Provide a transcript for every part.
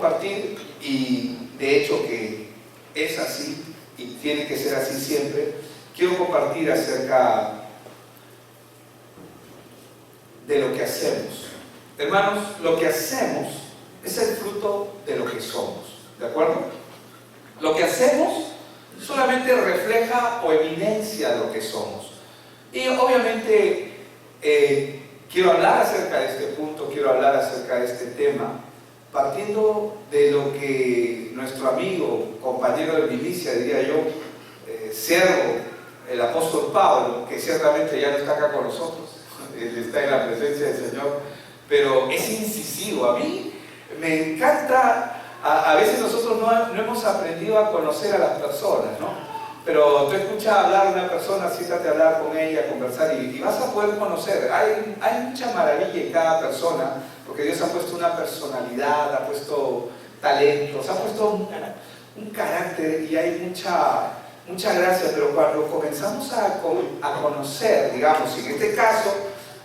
compartir, y de hecho que es así y tiene que ser así siempre, quiero compartir acerca de lo que hacemos. Hermanos, lo que hacemos es el fruto de lo que somos, ¿de acuerdo? Lo que hacemos solamente refleja o evidencia lo que somos. Y obviamente quiero hablar acerca de este punto, quiero hablar acerca de este tema, partiendo de lo que nuestro amigo, compañero de milicia, diría yo, siervo, el apóstol Pablo, que ciertamente ya no está acá con nosotros, él está en la presencia del Señor, pero es incisivo. A mí me encanta, a veces nosotros no hemos aprendido a conocer a las personas, ¿no? Pero tú escuchas hablar a una persona, siéntate a hablar con ella, a conversar, y vas a poder conocer. Hay mucha maravilla en cada persona, porque Dios ha puesto una personalidad, ha puesto talentos, ha puesto un carácter, y hay mucha gracia. Pero cuando comenzamos a conocer, digamos, en este caso,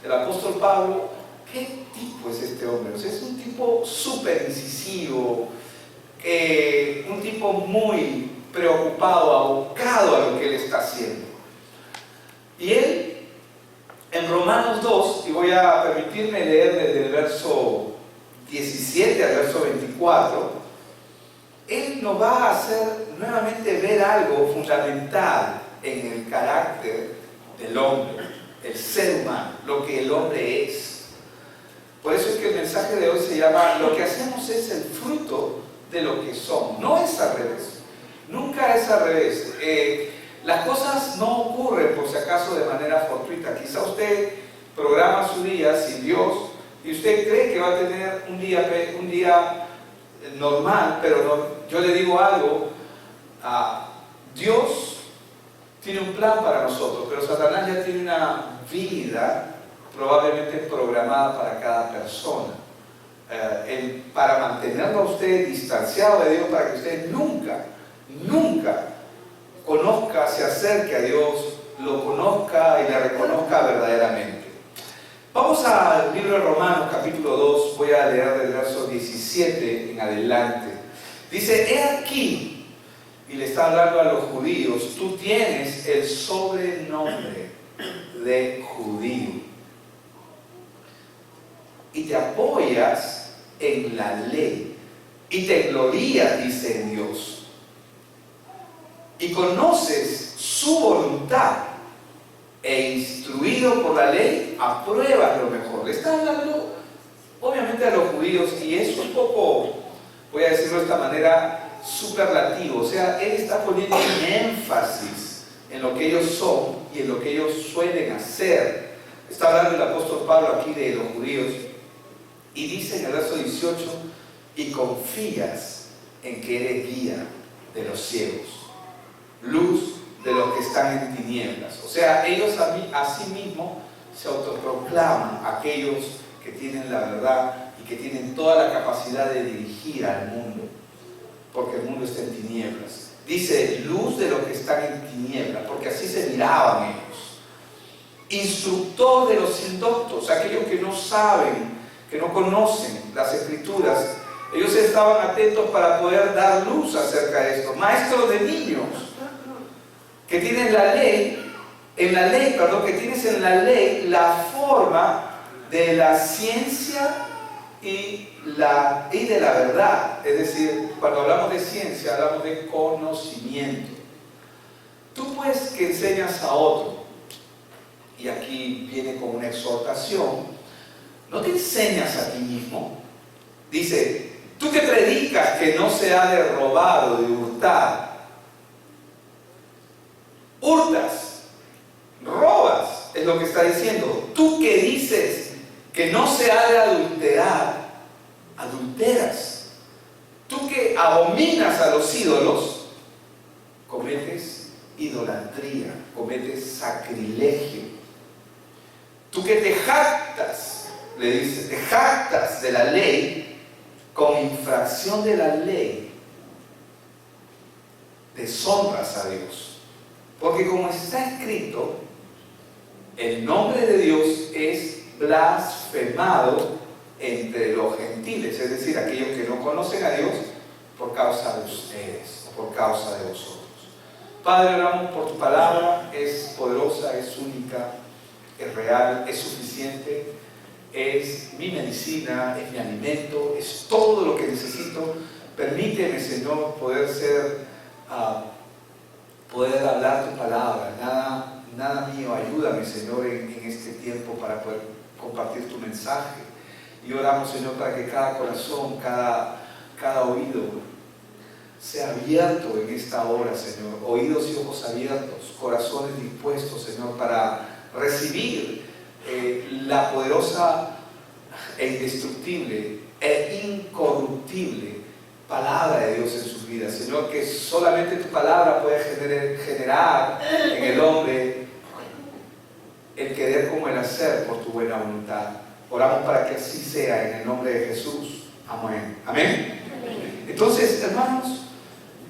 el apóstol Pablo, ¿qué tipo es este hombre? O sea, es un tipo súper incisivo, un tipo muy preocupado, abocado a lo que él está haciendo. Y él, en Romanos 2, y voy a permitirme leer desde el verso 17 al verso 24, él nos va a hacer nuevamente ver algo fundamental en el carácter del hombre, el ser humano, lo que el hombre es. Por eso es que el mensaje de hoy se llama: lo que hacemos es el fruto de lo que somos. No es al revés. Nunca es al revés. Las cosas no ocurren por si acaso de manera fortuita. Quizá usted programa su día sin Dios y usted cree que va a tener un día normal, pero no, yo le digo algo, Dios tiene un plan para nosotros, pero Satanás ya tiene una vida probablemente programada para cada persona, para mantenerlo a usted distanciado de Dios, para que usted nunca conozca, se acerque a Dios, lo conozca y le reconozca verdaderamente. Vamos al libro de Romanos capítulo 2, voy a leer del verso 17 en adelante. Dice: he aquí, y le está hablando a los judíos, tú tienes el sobrenombre de judío y te apoyas en la ley y te glorías, dice, en Dios, y conoces su voluntad, e instruido por la ley, apruebas lo mejor. Le está hablando obviamente a los judíos, y es un poco, voy a decirlo de esta manera, superlativo. O sea, él está poniendo un énfasis en lo que ellos son y en lo que ellos suelen hacer. Está hablando el apóstol Pablo aquí de los judíos, y dice en el verso 18: y confías en que eres guía de los ciegos, luz de los que están en tinieblas. O sea, ellos a sí mismos se autoproclaman aquellos que tienen la verdad y que tienen toda la capacidad de dirigir al mundo, porque el mundo está en tinieblas. Dice: luz de los que están en tinieblas, porque así se miraban ellos. Instructor de los indoctos, aquellos que no saben, que no conocen las escrituras, ellos estaban atentos para poder dar luz acerca de esto. Maestros de niños, que tienes la ley, que tienes en la ley la forma de la ciencia y de la verdad. Es decir, cuando hablamos de ciencia, hablamos de conocimiento. Tú pues que enseñas a otro, y aquí viene con una exhortación, no te enseñas a ti mismo. Dice: tú que predicas que no se ha de robar o de hurtar, hurtas, robas, es lo que está diciendo. Tú que dices que no se ha de adulterar, adulteras. Tú que abominas a los ídolos, cometes idolatría, cometes sacrilegio. Tú que te jactas, le dice, te jactas de la ley, con infracción de la ley, deshonras a Dios. Porque como está escrito, el nombre de Dios es blasfemado entre los gentiles, es decir, aquellos que no conocen a Dios causa de ustedes, o por causa de vosotros. Padre, oramos por tu palabra, es poderosa, es única, es real, es suficiente, es mi medicina, es mi alimento, es todo lo que necesito. Permíteme, Señor, poder hablar tu palabra. Nada mío, ayúdame, Señor, en este tiempo para poder compartir tu mensaje. Y oramos, Señor, para que cada corazón, cada oído sea abierto en esta hora, Señor. Oídos y ojos abiertos, corazones dispuestos, Señor, para recibir la poderosa e indestructible e incorruptible palabra de Dios en sus vidas. Señor, que solamente tu palabra puede generar en el hombre el querer como el hacer por tu buena voluntad. Oramos para que así sea en el nombre de Jesús. Amén. Amén. Entonces, hermanos,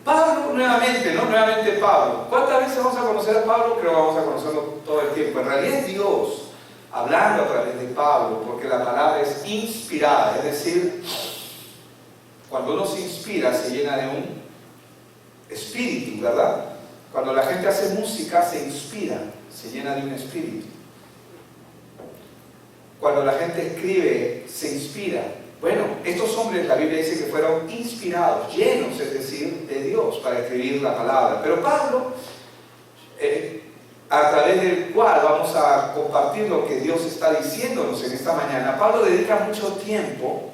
Pablo nuevamente, ¿no? Nuevamente Pablo. ¿Cuántas veces vamos a conocer a Pablo? Creo que vamos a conocerlo todo el tiempo. En realidad es Dios hablando a través de Pablo, porque la palabra es inspirada, es decir, cuando uno se inspira se llena de un espíritu, ¿verdad? Cuando la gente hace música se inspira, se llena de un espíritu. Cuando la gente escribe se inspira. Bueno, estos hombres, la Biblia dice que fueron inspirados, llenos, es decir, de Dios para escribir la palabra. Pero Pablo, a través del cual vamos a compartir lo que Dios está diciéndonos en esta mañana, Pablo dedica mucho tiempo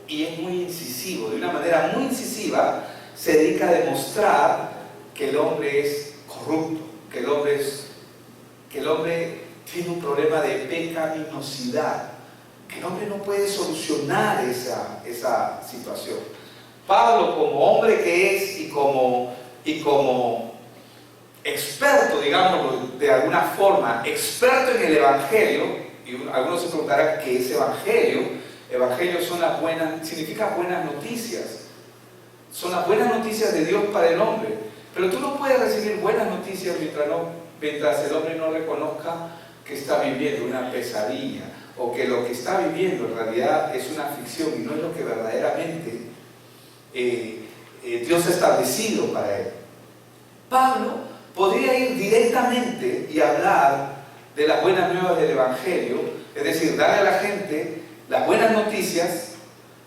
y es muy incisivo, de una manera muy incisiva, se dedica a demostrar que el hombre es corrupto, que el hombre tiene un problema de pecaminosidad, que el hombre no puede solucionar esa situación. Pablo, como hombre que es y como experto, digámoslo de alguna forma, experto en el Evangelio, y algunos se preguntarán qué es Evangelio. Evangelio significa buenas noticias. Son las buenas noticias de Dios para el hombre. Pero tú no puedes recibir buenas noticias mientras el hombre no reconozca que está viviendo una pesadilla, o que lo que está viviendo en realidad es una ficción y no es lo que verdaderamente Dios ha establecido para él. Pablo podría ir directamente y hablar de las buenas nuevas del Evangelio, es decir, darle a la gente las buenas noticias,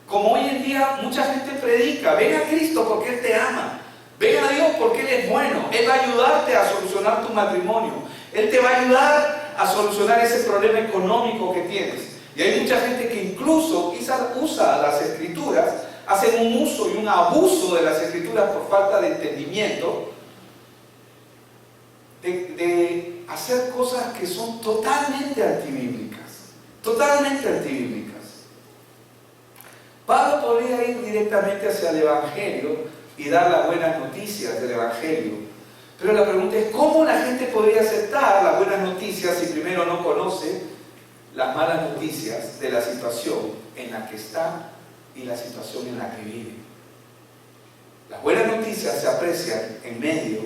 como hoy en día mucha gente predica: ven a Cristo porque Él te ama, ven a Dios porque Él es bueno, Él va a ayudarte a solucionar tu matrimonio, Él te va a ayudar a solucionar ese problema económico que tienes. Y hay mucha gente que incluso usa las Escrituras, hacen un uso y un abuso de las Escrituras por falta de entendimiento, de hacer cosas que son totalmente antibíblicas. Totalmente antibíblicas. Pablo podría ir directamente hacia el Evangelio y dar las buenas noticias del Evangelio. Pero la pregunta es: ¿cómo la gente podría aceptar las buenas noticias si primero no conoce las malas noticias de la situación en la que está y la situación en la que vive? Las buenas noticias se aprecian en medio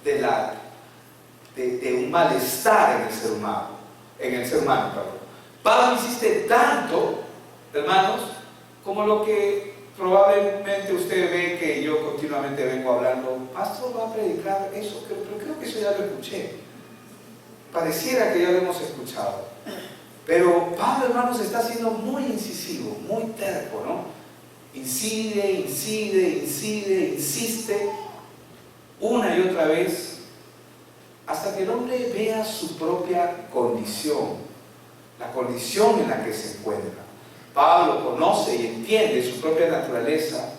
de un malestar en el ser humano. Pablo insiste tanto, hermanos, como lo que probablemente usted ve que yo continuamente vengo hablando: pastor, va a predicar eso, pero creo que eso ya lo escuché. Pareciera que ya lo hemos escuchado. Pero Pablo, hermanos, está siendo muy incisivo, muy terco, ¿no? Insiste una y otra vez, hasta que el hombre vea su propia condición, la condición en la que se encuentra. Pablo conoce y entiende su propia naturaleza,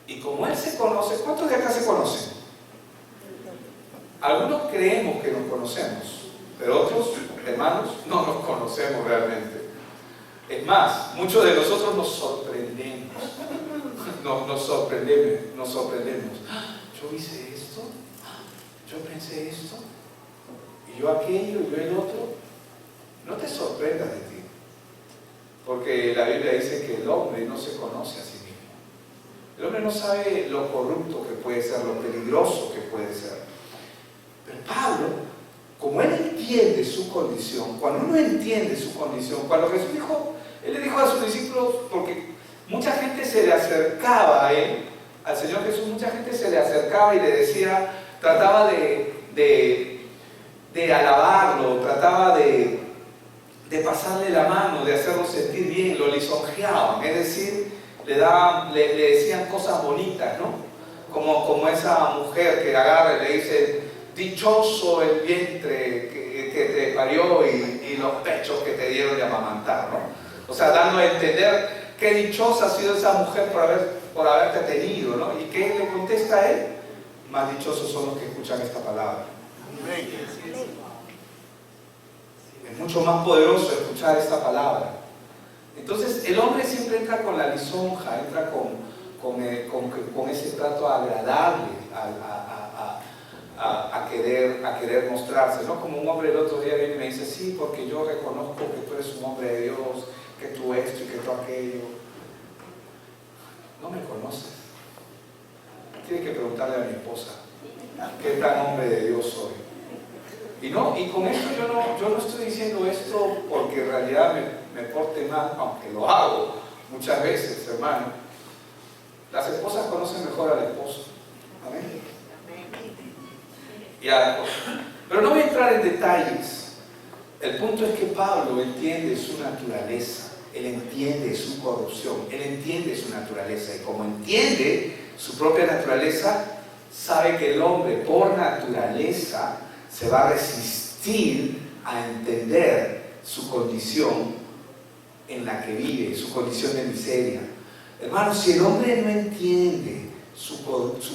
y como él se conoce, ¿cuántos de acá se conocen? Algunos creemos que nos conocemos, pero otros, hermanos, no nos conocemos realmente. Es más, muchos de nosotros nos sorprendemos. Nos sorprendemos. Yo hice esto, yo pensé esto, y yo aquello, y yo el otro. No te sorprendas de ti, porque la Biblia dice que el hombre no se conoce a sí mismo. El hombre no sabe lo corrupto que puede ser, lo peligroso que puede ser. Pero Pablo, como él entiende su condición, cuando uno entiende su condición, cuando Jesús dijo, él le dijo a sus discípulos, porque mucha gente se le acercaba a él, al Señor Jesús, mucha gente se le acercaba y le decía, trataba de alabarlo, trataba de pasarle la mano, de hacerlo sentir bien, lo lisonjeaban, es decir, le decían cosas bonitas, ¿no? Como esa mujer que agarra y le dice, dichoso el vientre que te parió y los pechos que te dieron de amamantar, ¿no? O sea, dando a entender qué dichosa ha sido esa mujer por haberte tenido, ¿no? ¿Y qué le contesta a él? Más dichosos son los que escuchan esta palabra. Es mucho más poderoso escuchar esta palabra. Entonces el hombre siempre entra con la lisonja, entra con ese trato agradable a querer mostrarse, ¿no? Como un hombre el otro día viene y me dice, sí, porque yo reconozco que tú eres un hombre de Dios, que tú esto y que tú aquello. No me conoces. Tiene que preguntarle a mi esposa qué tan hombre de Dios soy. Y con esto yo no estoy diciendo esto porque en realidad me porte mal, aunque lo hago muchas veces, hermano. Las esposas conocen mejor al esposo. Amén. Pero no voy a entrar en detalles. El punto es que Pablo entiende su naturaleza, él entiende su corrupción, él entiende su naturaleza, y como entiende su propia naturaleza, sabe que el hombre por naturaleza se va a resistir a entender su condición en la que vive, su condición de miseria. Hermanos, si el hombre no entiende su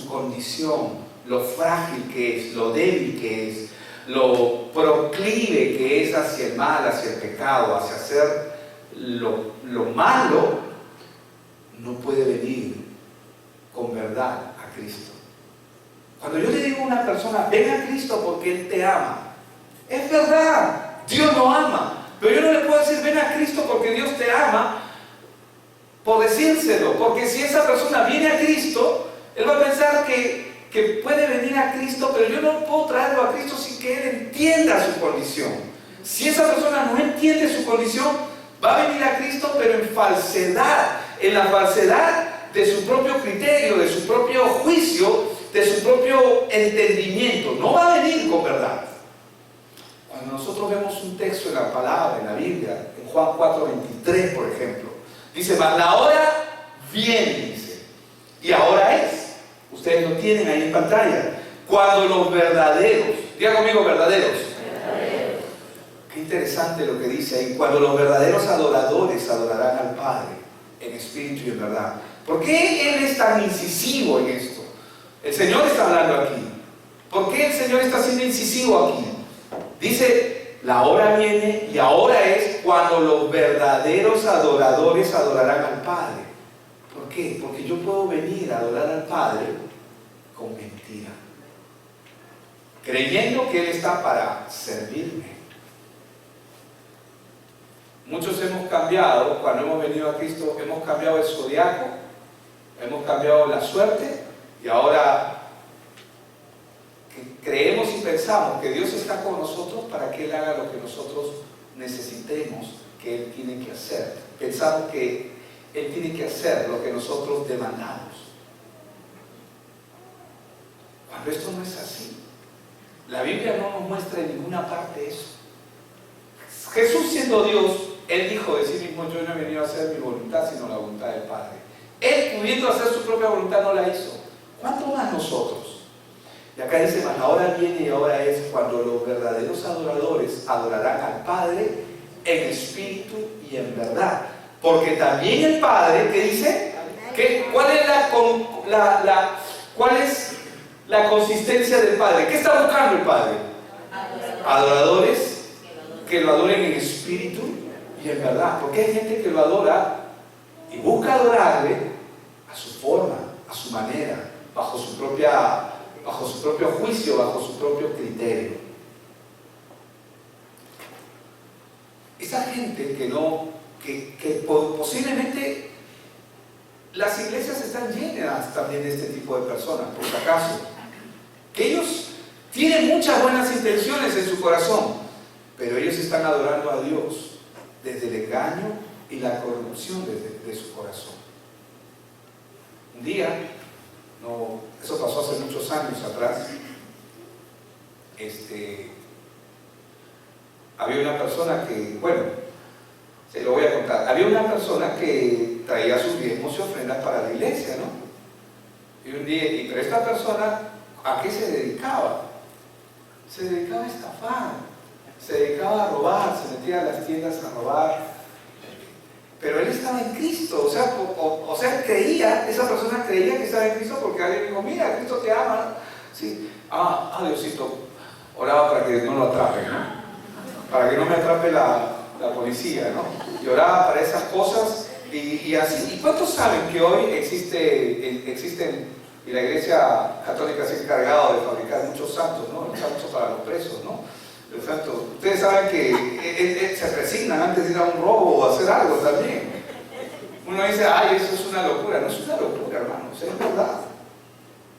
condición, lo frágil que es, lo débil que es, lo proclive que es hacia el mal, hacia el pecado, hacia hacer lo malo, no puede venir con verdad a Cristo. Cuando yo le digo a una persona, ven a Cristo porque Él te ama, es verdad, Dios lo ama, pero yo no le puedo decir, ven a Cristo porque Dios te ama, por decírselo, porque si esa persona viene a Cristo, él va a pensar que puede venir a Cristo, pero yo no puedo traerlo a Cristo sin que él entienda su condición. Si esa persona no entiende su condición, va a venir a Cristo, pero en falsedad, en la falsedad de su propio criterio, de su propio juicio, de su propio entendimiento. No va a venir con verdad. Cuando nosotros vemos un texto en la palabra, en la Biblia, en Juan 4:23, por ejemplo, dice, mas la hora viene, dice, y ahora es. Ustedes lo tienen ahí en pantalla. Cuando los verdaderos, diga conmigo verdaderos. Qué interesante lo que dice ahí. Cuando los verdaderos adoradores adorarán al Padre en espíritu y en verdad. ¿Por qué Él es tan incisivo en esto? El Señor está hablando aquí. ¿Por qué el Señor está siendo incisivo aquí? Dice, la hora viene y ahora es cuando los verdaderos adoradores adorarán al Padre. ¿Por qué? Porque yo puedo venir a adorar al Padre con mentira, creyendo que Él está para servirme. Muchos hemos cambiado, cuando hemos venido a Cristo, hemos cambiado el zodiaco, hemos cambiado la suerte, y ahora creemos y pensamos que Dios está con nosotros para que Él haga lo que nosotros necesitemos que Él tiene que hacer. Pensamos que Él tiene que hacer lo que nosotros demandamos. Cuando esto no es así, la Biblia no nos muestra en ninguna parte eso. Jesús, siendo Dios, Él dijo de sí mismo, yo no he venido a hacer mi voluntad sino la voluntad del Padre. Él, pudiendo hacer su propia voluntad, no la hizo. ¿Cuánto más nosotros? Y acá dice, mas ahora viene y ahora es cuando los verdaderos adoradores adorarán al Padre en espíritu y en verdad. Porque también el Padre, ¿qué dice? ¿Cuál es la consistencia del Padre? ¿Qué está buscando el Padre? Adoradores que lo adoren en espíritu y en verdad. Porque hay gente que lo adora y busca adorarle a su forma, a su manera, bajo su propio juicio, bajo su propio criterio. Esa gente que posiblemente las iglesias están llenas también de este tipo de personas, por si acaso, que ellos tienen muchas buenas intenciones en su corazón, pero ellos están adorando a Dios desde el engaño y la corrupción de su corazón. Un día, no, eso pasó hace muchos años atrás, había una persona que, bueno, se lo voy a contar, había una persona que traía sus diezmos y ofrendas para la iglesia, ¿no? Y un día, pero esta persona, ¿a qué se dedicaba? Se dedicaba a estafar, se dedicaba a robar, se metía a las tiendas a robar. Pero él estaba en Cristo, o sea, creía, esa persona creía que estaba en Cristo porque alguien dijo, mira, Cristo te ama, ¿no? Sí. Diosito, oraba para que no lo atrapen, ¿no? Para que no me atrape la policía, ¿no? Y oraba para esas cosas y así. ¿Y cuántos saben que hoy existen, y la Iglesia Católica se ha encargado de fabricar muchos santos, ¿no? Los santos para los presos, ¿no? Los santos. Ustedes saben que se resignan antes de ir a un robo o hacer algo también. Uno dice, ay, eso es una locura. No es una locura, hermanos, es verdad.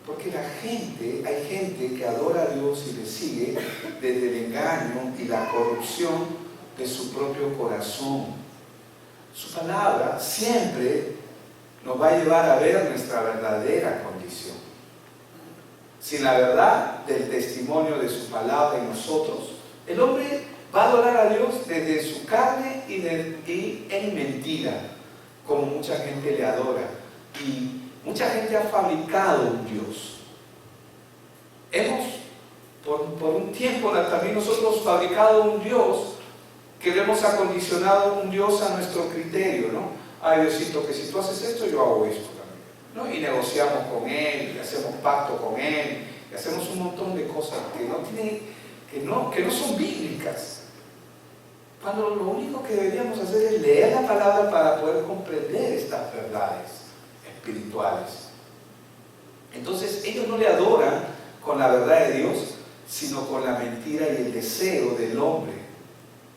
Porque hay gente que adora a Dios y le sigue desde el engaño y la corrupción de su propio corazón. Su palabra siempre nos va a llevar a ver nuestra verdadera condición. Sin la verdad del testimonio de su palabra en nosotros, el hombre va a adorar a Dios desde su carne y en mentira, como mucha gente le adora. Y mucha gente ha fabricado un Dios. Por un tiempo también nosotros fabricado un Dios que le hemos acondicionado un Dios a nuestro criterio, ¿no? Ay, Diosito, que si tú haces esto, yo hago esto también, ¿no? Y negociamos con Él, y hacemos pacto con Él, y hacemos un montón de cosas que no son bíblicas. Cuando lo único que deberíamos hacer es leer la palabra para poder comprender estas verdades espirituales. Entonces ellos no le adoran con la verdad de Dios, sino con la mentira y el deseo del hombre.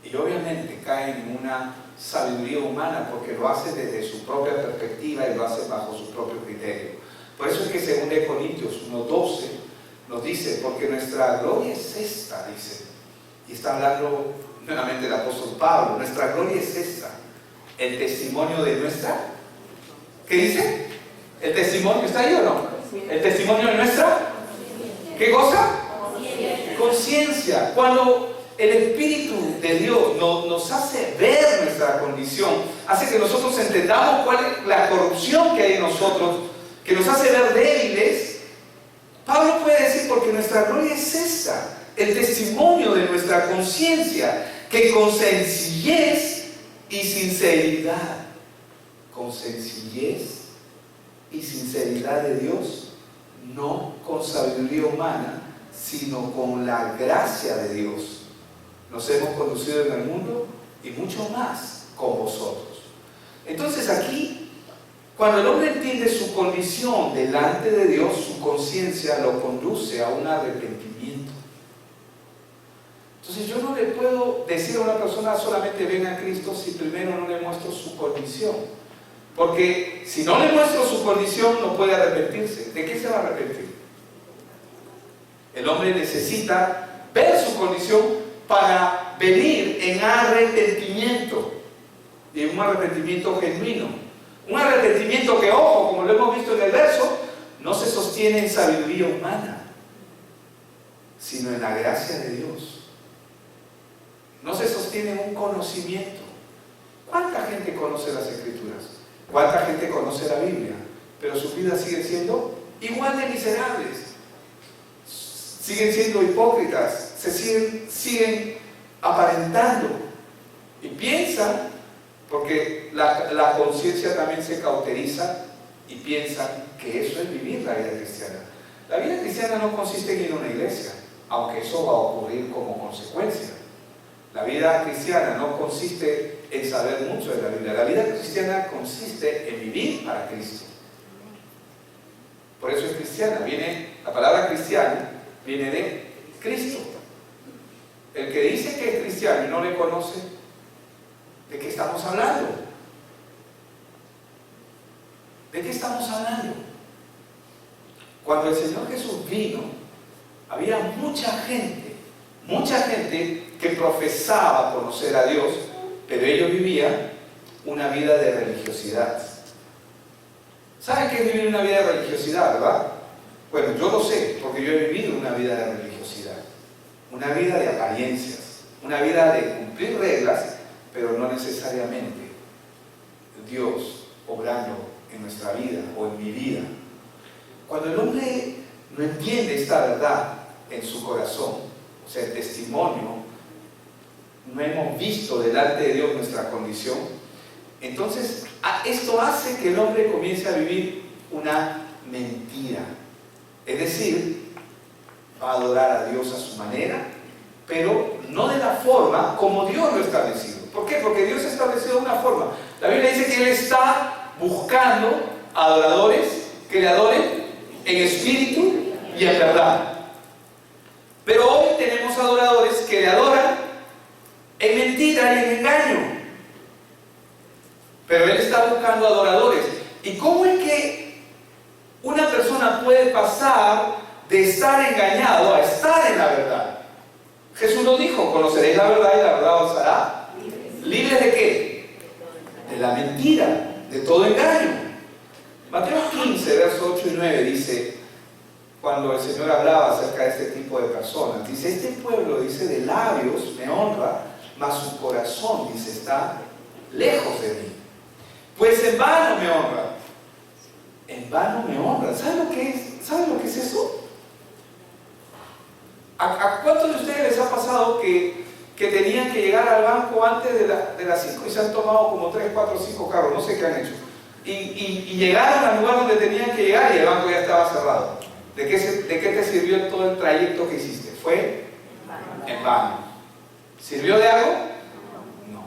Y obviamente caen en una sabiduría humana porque lo hace desde su propia perspectiva y lo hace bajo su propio criterio. Por eso es que 2 Corintios 1:12 nos dice, porque nuestra gloria es esta, dice, y está hablando nuevamente el apóstol Pablo, nuestra gloria es esta, el testimonio de nuestra, ¿qué dice? ¿El testimonio está ahí o no? ¿El testimonio de nuestra? ¿Qué cosa? Conciencia. Cuando el Espíritu de Dios nos hace ver nuestra condición, hace que nosotros entendamos cuál es la corrupción que hay en nosotros, que nos hace ver débiles. Pablo puede decir, porque nuestra gloria es esta, el testimonio de nuestra conciencia, que con sencillez y sinceridad, con sencillez y sinceridad de Dios, no con sabiduría humana, sino con la gracia de Dios, nos hemos conducido en el mundo y mucho más con vosotros. Entonces aquí, cuando el hombre entiende su condición delante de Dios, su conciencia lo conduce a un arrepentimiento. Entonces yo no le puedo decir a una persona solamente ven a Cristo si primero no le muestro su condición. Porque si no le muestro su condición no puede arrepentirse. ¿De qué se va a arrepentir? El hombre necesita ver su condición para venir en arrepentimiento. Y un arrepentimiento genuino. Un arrepentimiento que, ojo, como lo hemos visto en el verso, no se sostiene en sabiduría humana, sino en la gracia de Dios. No se sostiene en un conocimiento. ¿Cuánta gente conoce las Escrituras? ¿Cuánta gente conoce la Biblia? Pero sus vidas siguen siendo igual de miserables. Siguen siendo hipócritas, siguen aparentando y piensan, porque la conciencia también se cauteriza y piensan que eso es vivir la vida cristiana. La vida cristiana no consiste en ir a una iglesia, aunque eso va a ocurrir como consecuencia. La vida cristiana no consiste en saber mucho de la Biblia. La vida cristiana consiste en vivir para Cristo. Por eso es cristiana. La palabra cristiano viene de Cristo. El que dice que es cristiano y no le conoce, ¿de qué estamos hablando? ¿De qué estamos hablando? Cuando el Señor Jesús vino, había mucha gente que profesaba conocer a Dios, pero ellos vivían una vida de religiosidad. ¿Saben qué es vivir una vida de religiosidad, verdad? Bueno, yo lo sé, porque yo he vivido una vida de religiosidad, una vida de apariencias, una vida de cumplir reglas, pero no necesariamente Dios obrando en nuestra vida o en mi vida. Cuando el hombre no entiende esta verdad en su corazón, o sea, el testimonio, no hemos visto delante de Dios nuestra condición, entonces esto hace que el hombre comience a vivir una mentira. Es decir, va a adorar a Dios a su manera, pero no de la forma como Dios lo ha establecido. ¿Por qué? Porque Dios ha establecido una forma. La Biblia dice que Él está buscando adoradores que le adoren en espíritu y en verdad. Pero hoy tenemos adoradores que le adoran en mentira y en engaño. Pero Él está buscando adoradores. ¿Y cómo es que una persona puede pasar de estar engañado a estar en la verdad? Jesús lo dijo: conoceréis la verdad y la verdad os hará libres de qué? De la mentira, de todo engaño. Mateo 15, versos 8 y 9 dice, cuando el Señor hablaba acerca de este tipo de personas, dice: este pueblo, dice, de labios me honra, mas su corazón, dice, está lejos de mí. Pues en vano me honra. En vano me honra. ¿Saben lo que es? ¿Saben lo que es eso? ¿A cuántos de ustedes les ha pasado que tenían que llegar al banco antes de las 5 y se han tomado como 3, 4, 5 carros? No sé qué han hecho. Y llegaron al lugar donde tenían que llegar y el banco ya estaba cerrado. ¿De qué te sirvió todo el trayecto que hiciste? Fue en vano. ¿Sirvió de algo? No.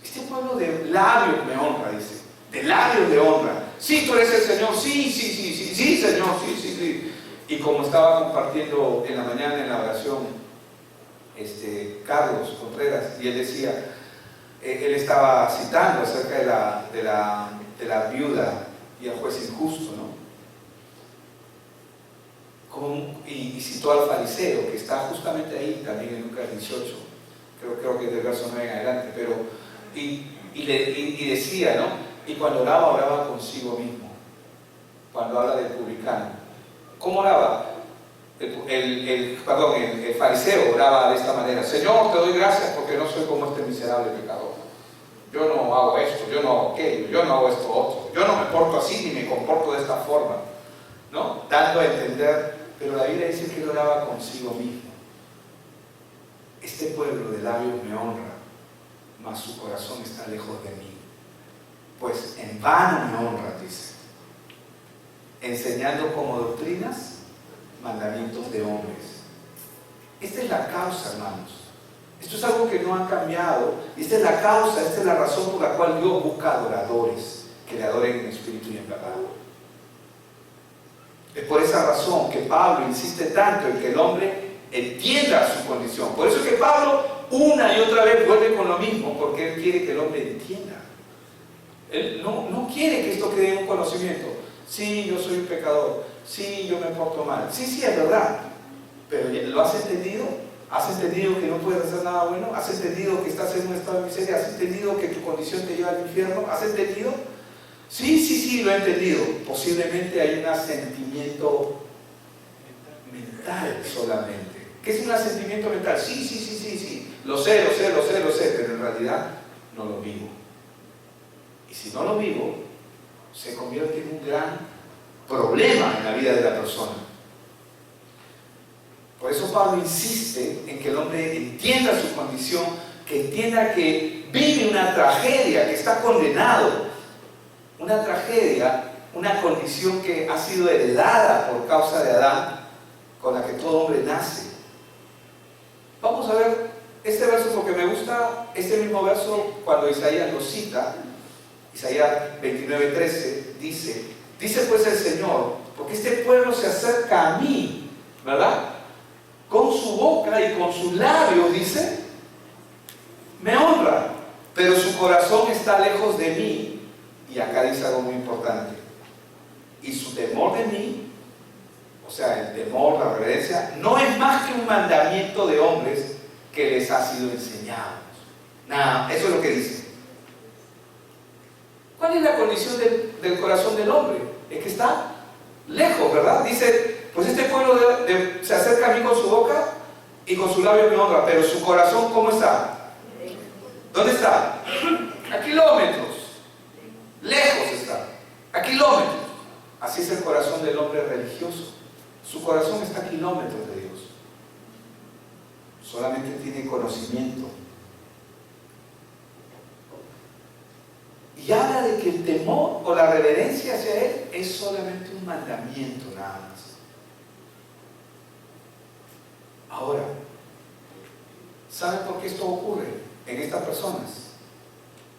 Este pueblo de labios me honra, dice. De labios de honra. Sí, tú eres el Señor. Sí, Señor. Sí. Y como estaba compartiendo en la mañana en la oración Carlos Contreras, y él decía, él estaba citando acerca de la viuda y el juez injusto, ¿no? Y citó al fariseo, que está justamente ahí también en Lucas 18, creo que es del verso 9 en adelante, pero y decía, ¿no? Y cuando oraba consigo mismo. Cuando habla del publicano, ¿cómo oraba? El fariseo oraba de esta manera: Señor, te doy gracias porque no soy como este miserable pecador. Yo no hago esto, yo no hago aquello, yo no hago esto otro, yo no me porto así ni me comporto de esta forma, ¿no? Dando a entender, pero la Biblia dice que él oraba consigo mismo. Este pueblo de labios me honra, mas su corazón está lejos de mí. Pues en vano me honra, dice, enseñando como doctrinas mandamientos de hombres. Esta es la causa, hermanos. Esto es algo que no ha cambiado. Esta es la causa, esta es la razón por la cual Dios busca adoradores que le adoren en espíritu y en verdad. Es por esa razón que Pablo insiste tanto en que el hombre entienda su condición. Por eso es que Pablo una y otra vez vuelve con lo mismo, porque él quiere que el hombre entienda. Él no quiere que esto quede en un conocimiento. Sí, yo soy un pecador. Sí, yo me porto mal. Sí, es verdad. Pero ¿lo has entendido? ¿Has entendido que no puedes hacer nada bueno? ¿Has entendido que estás en un estado de miseria? ¿Has entendido que tu condición te lleva al infierno? ¿Has entendido? Sí, lo he entendido. Posiblemente hay un asentimiento mental solamente. ¿Qué es un asentimiento mental? Sí. Lo sé, pero en realidad no lo vivo. Y si no lo vivo, se convierte en un gran problema en la vida de la persona. Por eso Pablo insiste en que el hombre entienda su condición, que entienda que vive una tragedia, que está condenado. Una tragedia, una condición que ha sido heredada por causa de Adán, con la que todo hombre nace. Vamos a ver este verso porque me gusta este mismo verso cuando Isaías lo cita. Isaías 29:13 dice pues el Señor, porque este pueblo se acerca a mí, ¿verdad? Con su boca y con sus labios, dice, me honra, pero su corazón está lejos de mí. Y acá dice algo muy importante: y su temor de mí, o sea, el temor, la reverencia, no es más que un mandamiento de hombres que les ha sido enseñado. Nada, eso es lo que dice. ¿Cuál es la condición del corazón del hombre? Es que está lejos, ¿verdad? Dice, pues este pueblo se acerca a mí con su boca y con su labio me honra, pero su corazón, ¿cómo está? ¿Dónde está? A kilómetros. Lejos está. A kilómetros. Así es el corazón del hombre religioso. Su corazón está a kilómetros de Dios. Solamente tiene conocimiento. Y habla de que el temor o la reverencia hacia Él es solamente un mandamiento nada más. Ahora, ¿saben por qué esto ocurre en estas personas?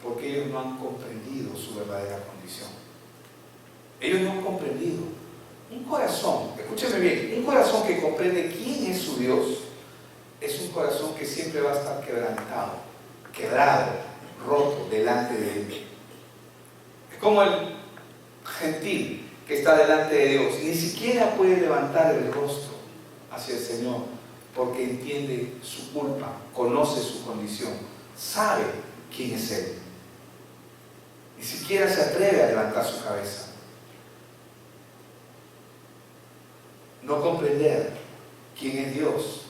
Porque ellos no han comprendido su verdadera condición. Ellos no han comprendido. Un corazón, escúcheme bien, un corazón que comprende quién es su Dios, es un corazón que siempre va a estar quebrantado, quebrado, roto delante de Él. Es como el gentil que está delante de Dios, ni siquiera puede levantar el rostro hacia el Señor, porque entiende su culpa, conoce su condición, sabe quién es Él. Ni siquiera se atreve a levantar su cabeza. No comprender quién es Dios,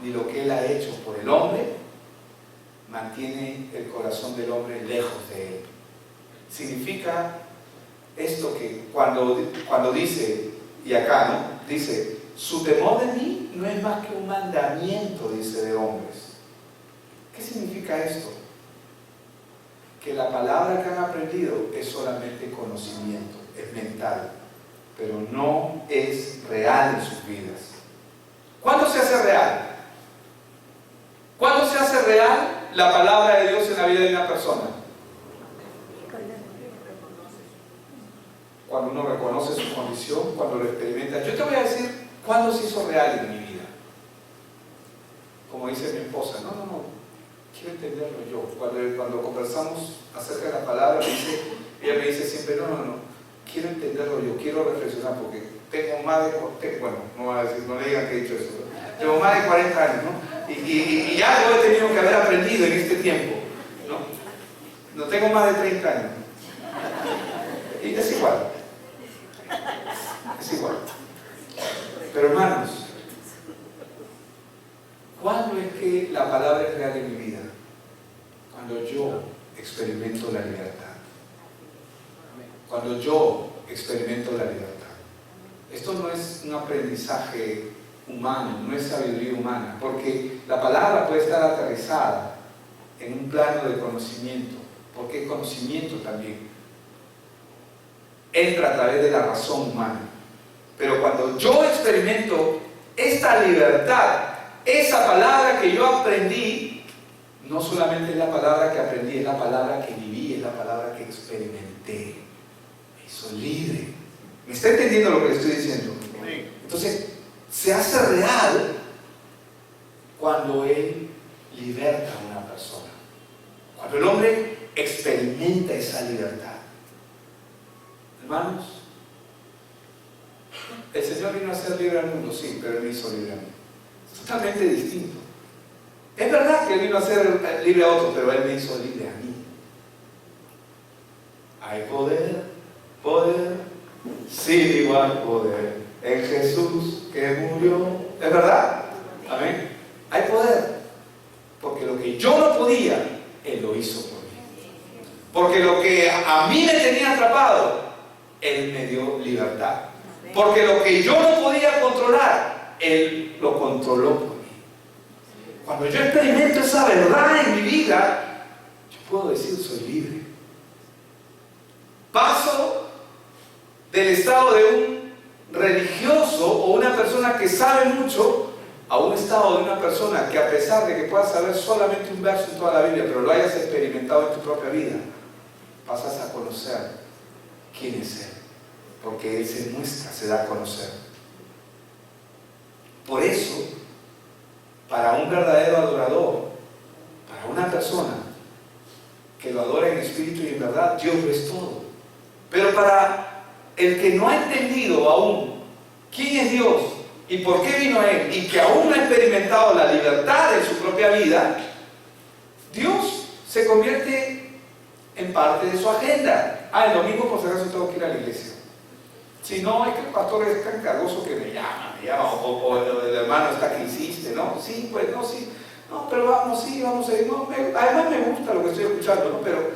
ni lo que Él ha hecho por el hombre, mantiene el corazón del hombre lejos de Él. Significa esto que cuando dice, y acá, ¿no? Dice, su temor de mí no es más que un mandamiento, dice, de hombres. ¿Qué significa esto? Que la palabra que han aprendido es solamente conocimiento, es mental, pero no es real en sus vidas. ¿Cuándo se hace real? ¿Cuándo se hace real la palabra de Dios en la vida de una persona? Cuando uno reconoce su condición, cuando lo experimenta. Yo te voy a decir cuándo se hizo real en mi vida. Como dice mi esposa, no, quiero entenderlo yo. Cuando conversamos acerca de la palabra, ella me dice siempre, no, quiero entenderlo yo, quiero reflexionar, porque tengo más de, bueno, no voy a decir, no le digan que he dicho eso, ¿no? Tengo más de 40 años, ¿no? Y algo he tenido que haber aprendido en este tiempo, ¿no? No tengo más de 30 años. Y es igual. Es igual. Pero hermanos, ¿cuándo es que la palabra es real en mi vida? Cuando yo experimento la libertad. Cuando yo experimento la libertad. Esto no es un aprendizaje humano, no es sabiduría humana, porque la palabra puede estar aterrizada en un plano de conocimiento, porque el conocimiento también entra a través de la razón humana. Pero cuando yo experimento esta libertad, esa palabra que yo aprendí, no solamente es la palabra que aprendí, es la palabra que viví, es la palabra que experimenté. Me hizo libre. ¿Me está entendiendo lo que le estoy diciendo? Sí. Entonces, se hace real cuando Él liberta a una persona. Cuando el hombre experimenta esa libertad. Hermanos, el Señor vino a ser libre al mundo, sí, pero Él me hizo libre a mí. Es totalmente distinto. Es verdad que Él vino a ser libre a otros, pero Él me hizo libre a mí. Hay poder, sí, igual poder en Jesús que murió. ¿Es verdad? Amén. Hay poder, porque lo que yo no podía, Él lo hizo por mí. Porque lo que a mí me tenía atrapado, Él me dio libertad. Porque lo que yo no podía controlar, Él lo controló por mí. Cuando yo experimento esa verdad en mi vida, yo puedo decir, soy libre. Paso del estado de un religioso o una persona que sabe mucho a un estado de una persona que, a pesar de que puedas saber solamente un verso en toda la Biblia, pero lo hayas experimentado en tu propia vida, pasas a conocer quién es Él. Porque Él se muestra, se da a conocer. Por eso, para un verdadero adorador, para una persona que lo adora en espíritu y en verdad, Dios lo es todo. Pero para el que no ha entendido aún quién es Dios y por qué vino a Él, y que aún no ha experimentado la libertad en su propia vida, Dios se convierte en parte de su agenda. el domingo por si acaso tengo que ir a la iglesia. Si no, es que el pastor es tan cargoso que me llama, o el hermano está que insiste, ¿no? Sí, pues no, sí, no, pero vamos, sí, vamos a ir. No, además me gusta lo que estoy escuchando, ¿no? Pero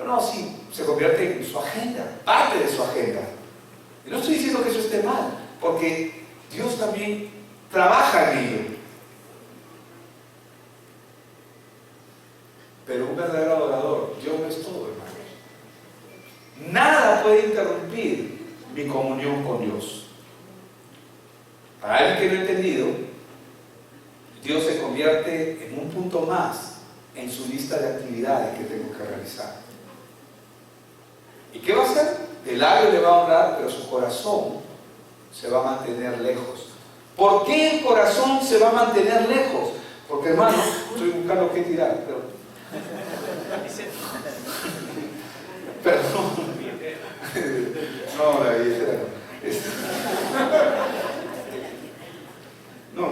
no, sí, se convierte en su agenda, parte de su agenda. Y no estoy diciendo que eso esté mal, porque Dios también trabaja en ello. Pero un verdadero adorador, Dios no es todo, hermano. Nada puede interrumpir mi comunión con Dios. Para alguien que no ha entendido, Dios se convierte en un punto más en su lista de actividades que tengo que realizar. ¿Y qué va a hacer? El labio le va a honrar, pero su corazón se va a mantener lejos. ¿Por qué el corazón se va a mantener lejos? Porque, hermano, estoy buscando qué tirar, pero... Perdón. No, la billetera no. No,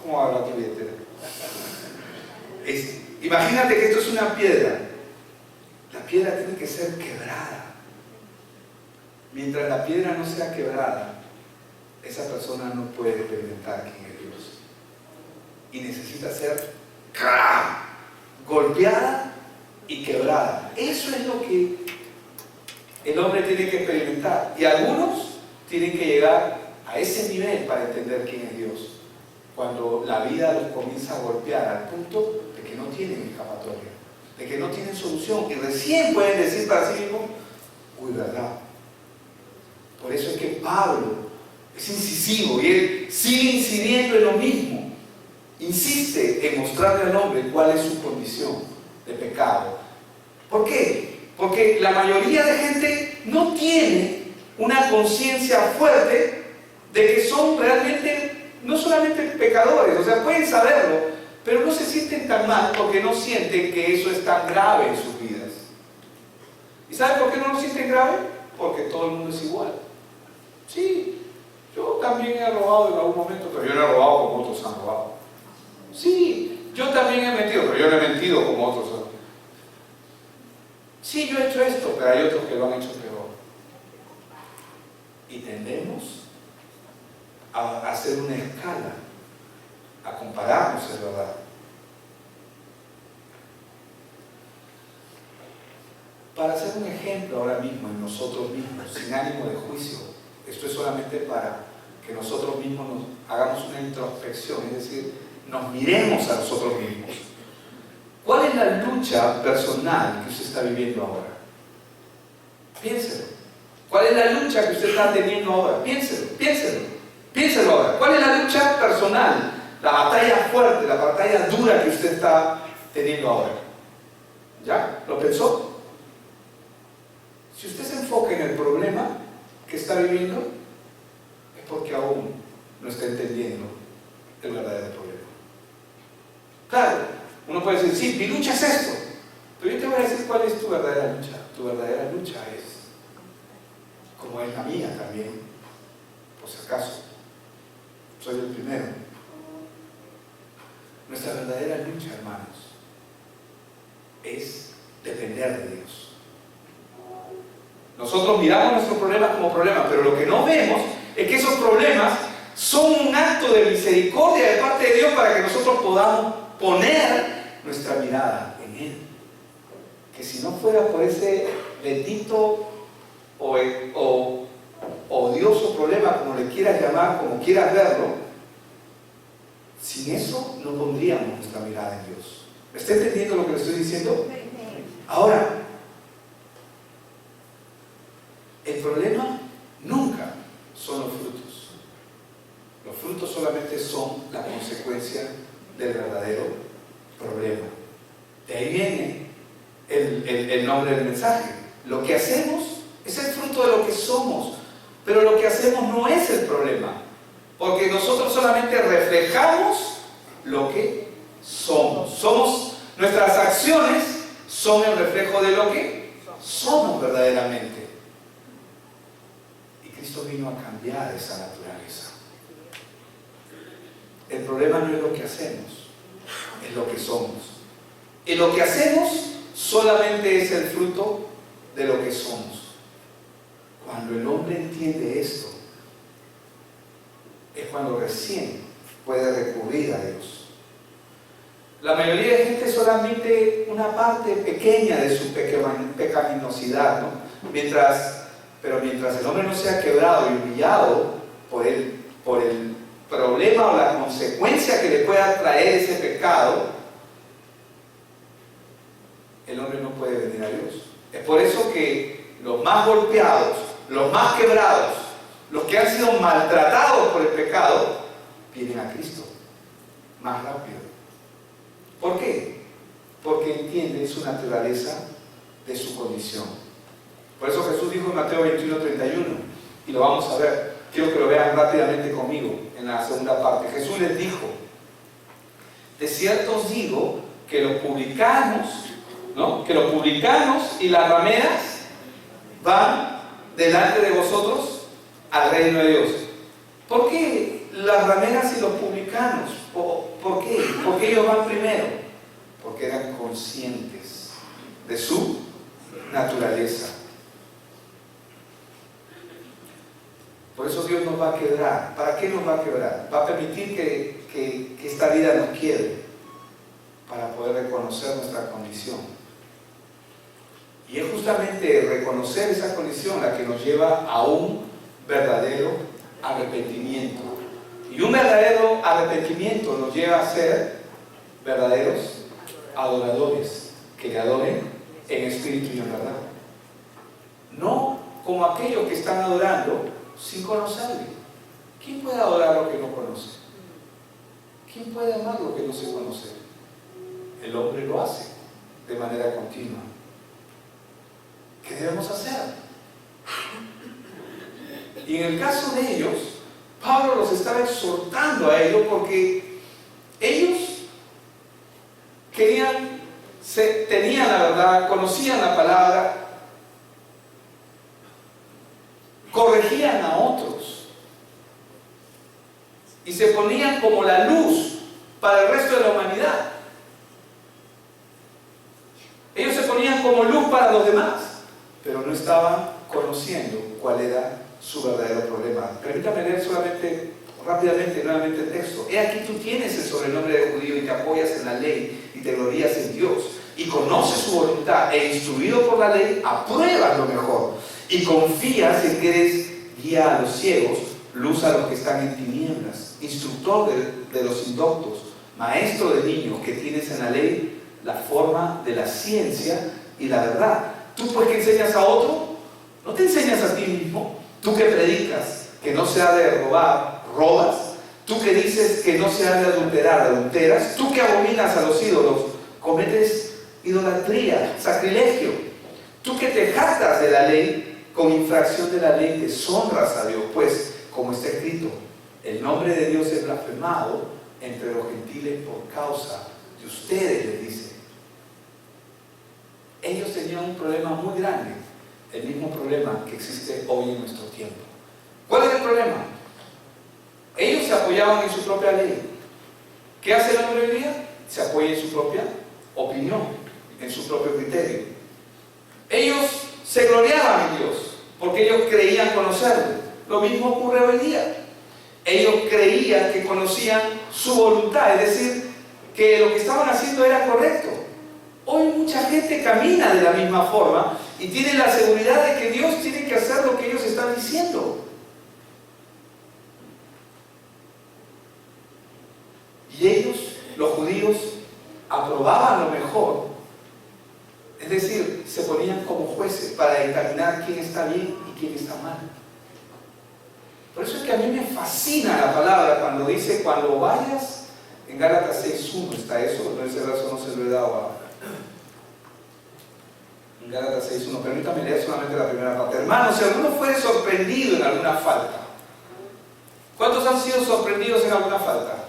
¿cómo habla tu billetera? Imagínate que esto es una piedra. La piedra tiene que ser quebrada. Mientras la piedra no sea quebrada, esa persona no puede experimentar quién es Dios. Y necesita ser golpeada y quebrada. Eso es lo que el hombre tiene que experimentar. Y algunos tienen que llegar a ese nivel para entender quién es Dios. Cuando la vida los comienza a golpear al punto de que no tienen escapatoria, de que no tienen solución. Y recién pueden decir para sí mismos, uy, ¿verdad? Por eso es que Pablo es incisivo y él sigue incidiendo en lo mismo. Insiste en mostrarle al hombre cuál es su condición de pecado. ¿Por qué? Porque la mayoría de gente no tiene una conciencia fuerte de que son realmente, no solamente pecadores, o sea, pueden saberlo, pero no se sienten tan mal porque no sienten que eso es tan grave en sus vidas. ¿Y saben por qué no lo sienten grave? Porque todo el mundo es igual. Sí, yo también he robado en algún momento, pero yo no he robado como otros han robado. Sí, yo también he mentido, pero yo no he mentido como otros han. Sí, yo he hecho esto, pero hay otros que lo han hecho peor. Y tendemos a hacer una escala, a compararnos, es verdad. Para hacer un ejemplo ahora mismo en nosotros mismos, sin ánimo de juicio, esto es solamente para que nosotros mismos nos hagamos una introspección, es decir, nos miremos a nosotros mismos. ¿Cuál es la lucha personal que usted está viviendo ahora? Piénselo. ¿Cuál es la lucha que usted está teniendo ahora? Piénselo ahora. ¿Cuál es la lucha personal? La batalla fuerte, la batalla dura que usted está teniendo ahora. ¿Ya? ¿Lo pensó? Si usted se enfoca en el problema que está viviendo, es porque aún no está entendiendo el verdadero problema. Claro, uno puede decir, sí, mi lucha es esto, pero yo te voy a decir cuál es tu verdadera lucha. Tu verdadera lucha es, como es la mía también, por si acaso, soy el primero. Nuestra verdadera lucha, hermanos, es depender de Dios. Nosotros miramos nuestros problemas como problemas, pero lo que no vemos es que esos problemas son un acto de misericordia de parte de Dios para que nosotros podamos poner nuestra mirada en Él. Que si no fuera por ese bendito o odioso problema, como le quieras llamar, como quieras verlo, sin eso no pondríamos nuestra mirada en Dios. ¿Me está entendiendo lo que le estoy diciendo? Ahora, el problema nunca son los frutos. Los frutos solamente son la consecuencia del verdadero problema. De ahí viene el nombre del mensaje. Lo que hacemos es el fruto de lo que somos, pero lo que hacemos no es el problema, porque nosotros solamente reflejamos lo que somos. Nuestras acciones son el reflejo de lo que somos verdaderamente. Y Cristo vino a cambiar esa naturaleza. El problema no es lo que hacemos, es lo que somos. Y lo que hacemos solamente es el fruto de lo que somos. Cuando el hombre entiende esto, es cuando recién puede recurrir a Dios. La mayoría de gente solamente una parte pequeña de su pecaminosidad, ¿no? Pero mientras el hombre no sea quebrado y humillado por el problema o la consecuencia que le pueda traer ese pecado, el hombre no puede venir a Dios. Es por eso que los más golpeados, los más quebrados, los que han sido maltratados por el pecado, vienen a Cristo más rápido. ¿Por qué? Porque entienden su naturaleza de su condición. Por eso Jesús dijo en Mateo 21:31, y lo vamos a ver, quiero que lo vean rápidamente conmigo en la segunda parte. Jesús les dijo: de cierto os digo que los publicanos, ¿no?, que los publicanos y las rameras van delante de vosotros al reino de Dios. ¿Por qué las rameras y los publicanos? ¿Por qué? Porque ellos van primero. Porque eran conscientes de su naturaleza. Por eso Dios nos va a quebrar. ¿Para qué nos va a quebrar? Va a permitir que esta vida nos quiebre, para poder reconocer nuestra condición. Y es justamente reconocer esa condición la que nos lleva a un verdadero arrepentimiento. Y un verdadero arrepentimiento nos lleva a ser verdaderos adoradores, que le adoren en espíritu y en verdad. No como aquellos que están adorando sin conocerle. ¿Quién puede adorar lo que no conoce? ¿Quién puede amar lo que no se conoce? El hombre lo hace de manera continua. ¿Qué debemos hacer? Y en el caso de ellos, Pablo los estaba exhortando a ellos porque ellos tenían la verdad, conocían la palabra, corregían a otros y se ponían como la luz para el resto de la humanidad. Ellos se ponían como luz para los demás, pero no estaban conociendo cuál era su verdadero problema. Permítame leer solamente, rápidamente, nuevamente el texto. He aquí tú tienes el sobrenombre de judío y te apoyas en la ley y te glorías en Dios y conoces su voluntad e instruido por la ley apruebas lo mejor y confías en que eres guía a los ciegos, luz a los que están en tinieblas, instructor de los indoctos, maestro de niños, que tienes en la ley la forma de la ciencia y la verdad. Tú pues que enseñas a otro, no te enseñas a ti mismo. Tú que predicas que no se ha de robar, robas. Tú que dices que no se ha de adulterar, adulteras. Tú que abominas a los ídolos, cometes idolatría, sacrilegio. Tú que te jactas de la ley, con infracción de la ley deshonras a Dios, pues como está escrito, el nombre de Dios es blasfemado entre los gentiles por causa de ustedes, les dice. Ellos tenían un problema muy grande, el mismo problema que existe hoy en nuestro tiempo. ¿Cuál es el problema? Ellos se apoyaban en su propia ley. ¿Qué hace el hombre hoy día? Se apoya en su propia opinión, en su propio criterio. Ellos se gloriaban en Dios porque ellos creían conocerlo. Lo mismo ocurre hoy día. Ellos creían que conocían su voluntad, es decir, que lo que estaban haciendo era correcto. Hoy mucha gente camina de la misma forma y tiene la seguridad de que Dios tiene que hacer lo que ellos están diciendo. Y ellos, los judíos, aprobaban lo mejor. Es decir, se ponían como jueces para determinar quién está bien y quién está mal. Por eso es que a mí me fascina la palabra cuando dice, cuando vayas, en Gálatas 6:1 está eso, no, ese verso no se lo he dado ahora. En Gálatas 6:1, permítame leer solamente la primera parte. Hermanos, si alguno fuere sorprendido en alguna falta, ¿cuántos han sido sorprendidos en alguna falta?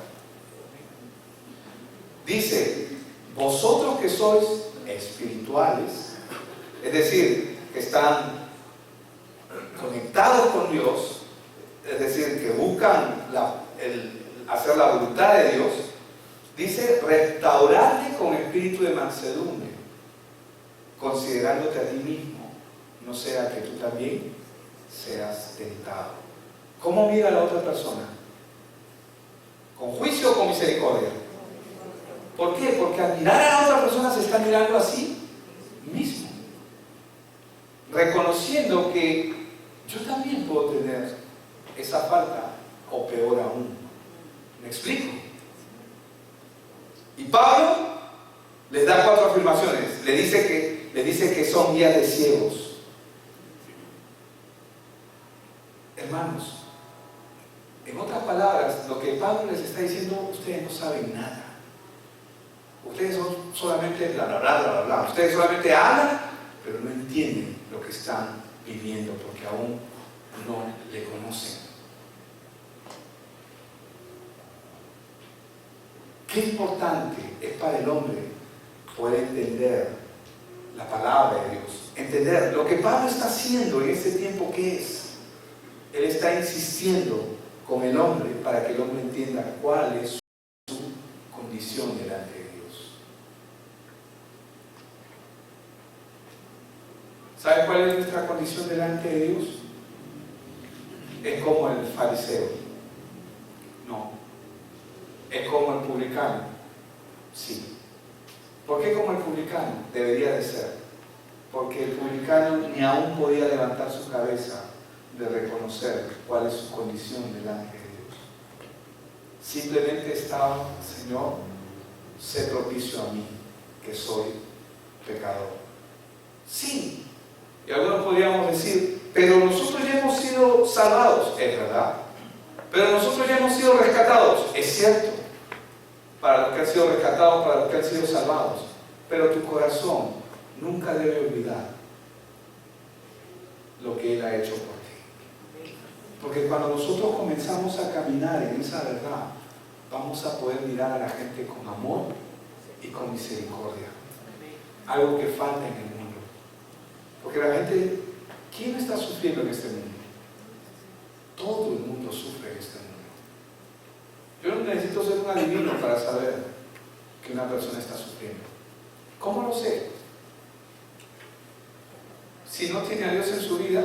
Dice, vosotros que sois espirituales, es decir, que están conectados con Dios, es decir, que buscan hacer la voluntad de Dios, dice, restauradle con espíritu de mansedumbre, considerándote a ti mismo, no sea que tú también seas tentado. ¿Cómo mira a la otra persona? ¿Con juicio o con misericordia? ¿Por qué? Porque al mirar a la otra persona se está mirando a sí mismo, reconociendo que yo también puedo tener esa falta, o peor aún. ¿Me explico? Y Pablo les da 4 afirmaciones. Le dice que son guías de ciegos. Hermanos, en otras palabras, lo que Pablo les está diciendo, ustedes no saben nada. Ustedes son solamente bla, bla, bla, bla, bla. Ustedes solamente hablan, pero no entienden lo que están viviendo, porque aún no le conocen. Qué importante es para el hombre poder entender la palabra de Dios, entender lo que Pablo está haciendo en este tiempo. ¿Qué es? Él está insistiendo con el hombre para que el hombre entienda cuál es su condición delante de Dios. ¿Sabe cuál es nuestra condición delante de Dios? Es como el fariseo. No. ¿Es como el publicano? Sí. ¿Por qué como el publicano? Debería de ser. Porque el publicano ni aún podía levantar su cabeza de reconocer cuál es su condición delante de Dios. Simplemente estaba: Señor, sé propicio a mí, que soy pecador. Sí. Y algunos podríamos decir: pero nosotros ya hemos sido salvados. Es verdad. Pero nosotros ya hemos sido rescatados. Es cierto. Para los que han sido rescatados, para los que han sido salvados. Pero tu corazón nunca debe olvidar lo que Él ha hecho por ti. Porque cuando nosotros comenzamos a caminar en esa verdad, vamos a poder mirar a la gente con amor y con misericordia. Algo que falta en el mundo. Porque la gente, ¿quién está sufriendo en este mundo? Todo el mundo sufre en este mundo. Yo no necesito ser un adivino para saber que una persona está sufriendo. ¿Cómo lo sé? Si no tiene a Dios en su vida,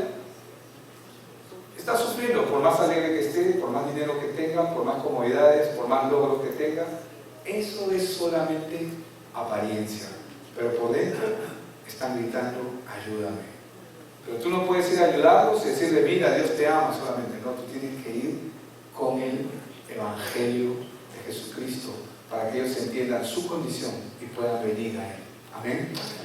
está sufriendo, por más alegre que esté, por más dinero que tenga, por más comodidades, por más logros que tenga. Eso es solamente apariencia, pero por dentro están gritando: ayúdame. Pero tú no puedes ir a ayudarlos y decirle: mira, Dios te ama solamente. No, tú tienes que ir con el Evangelio de Jesucristo para que ellos entiendan su condición y puedan venir a Él. Amén.